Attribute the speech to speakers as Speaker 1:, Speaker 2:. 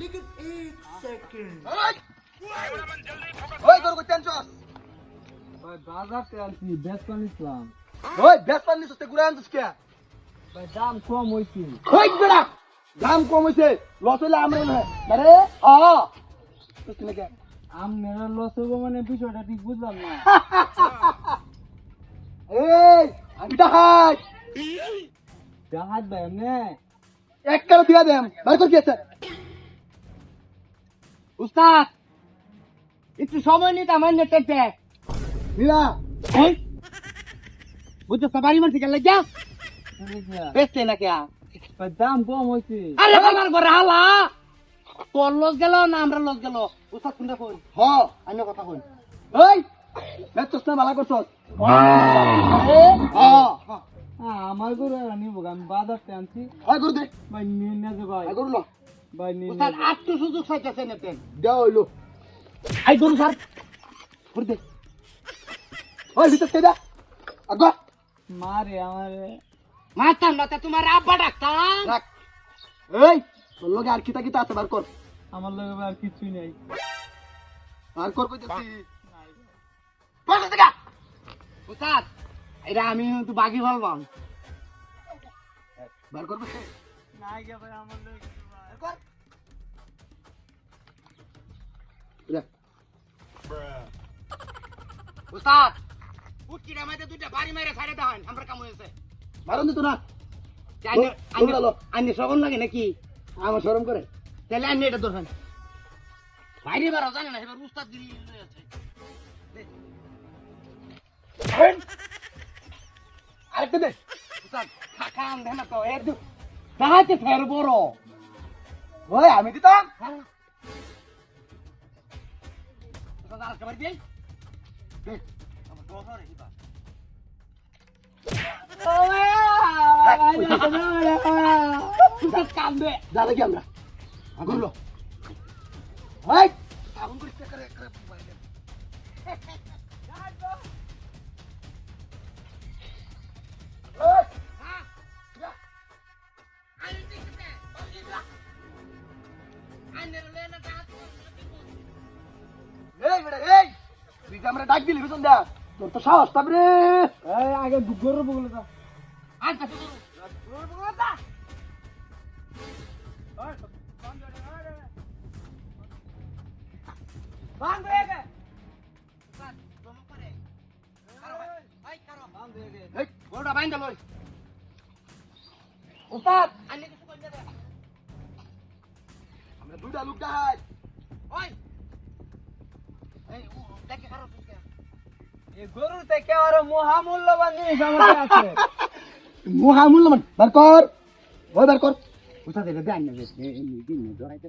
Speaker 1: लेकिन एक सेकंड
Speaker 2: ওই তোর কই টেনছস
Speaker 3: ভাই বাজারতে আনছি বেচপান ইসলাম।
Speaker 2: ওই বেসপান নিছস তে গুড়া আনছস কে
Speaker 3: ভাই দাম কম হইছে।
Speaker 2: কই গড়া দাম কম হইছে লস হইলে আমরা না আরে তুই কি লাগে
Speaker 3: আপনারা লস হবো মানে বিষয়টা ঠিক বুঝলাম না।
Speaker 2: এই আমি ডাহাই
Speaker 3: জাহাজ ভাই এমনি
Speaker 2: এক কালো দিয়া দেম ভাই কর কি আছে
Speaker 3: উস্তাদ একটু সময় নিতে আমার নেটে
Speaker 2: মিলা
Speaker 3: এই বুঝছো সবারই মন থেকে লাগিয়া বেচতে না কে ভাই দাম কম হইছে। আরে আমার ঘরে হালা তোর লস গেল না আমরা লস গেল উস্তাদ শুনতে কই
Speaker 2: হ আইন কথা কই ওই বেচছস না ভালো করছস
Speaker 3: আমার গরু আর নিব আমি বাজারতে আনছি।
Speaker 2: হয় গুরু দে
Speaker 3: ভাই নিয়ে না যে ভাই
Speaker 2: হয় গুরু ল
Speaker 3: ভাই নিয়ে
Speaker 2: উস্তাদ আটটু সুযোগ চাইতেছে নেতেন দেও হইলো
Speaker 3: আই গরু স্যার
Speaker 2: গুরু দে ওই ভিতর তে দা আগো
Speaker 3: মারে আমারে
Speaker 4: মারতাম না তা তোমার আব্বা ডাকতাম।
Speaker 2: রাখ এই তোর লগে আর কিতা কিতা আছে বার কর
Speaker 3: আমার লগে আর কিছুই নাই।
Speaker 2: বার কর কইতেছি
Speaker 4: বসে থাকা উস্তাদ এটা আমি তো বাকি বলবাম
Speaker 2: বার কর বসে
Speaker 3: নাই গে ভাই আমার লগে কিছু নাই।
Speaker 2: কর দেখ
Speaker 4: উস্তাদ পুটকির আমাদের দুইটা বাড়ি মেরে ছাড়ে দেন আমরা কাম হয়েছে।
Speaker 2: মারুন দিত না
Speaker 4: আইনে আইনে সবন লাগে নাকি
Speaker 2: আমার শরম করে
Speaker 4: তাহলে আইনে এটা ধরেন বাইরে বারো জানে না এবার উস্তাদ গিরি আছে।
Speaker 2: আরেকটা দে
Speaker 4: উস্তাদ খাম দেন না তো এর দু সাহায্যে ফের বড়
Speaker 2: ওই আমি দিতাম
Speaker 4: উস্তাদ আর খাবার দিই দেখ আমার দোষ হরে দিবা উস্তাদ কাম দে
Speaker 2: যা লাগি আমরা আগুন লো ওই আগুন করিস না করে করে বাইরে এই বেটা এই তুই যে আমরা ডাক দিলি বুঝুন দা তোর তো সাহস তারপরে
Speaker 3: এই আগে গরু বগলে দাও।
Speaker 2: এই
Speaker 4: গরুটা বাইন্দা লই
Speaker 2: উস্তাদ
Speaker 4: আইনে কিছু কইতে দে
Speaker 2: আমরা দুইটা লোক ডাহাই
Speaker 4: ওই এই ও দেখে খারাপ হচ্ছে
Speaker 3: এই গরুর থেকে আরো মহামূল্যবান জিনিস আমার কাছে আছে।
Speaker 2: মহামূল্যবান বার কর ওই বার কর উস্তাদ এটা দেন না যে এই দিন জড়াইতে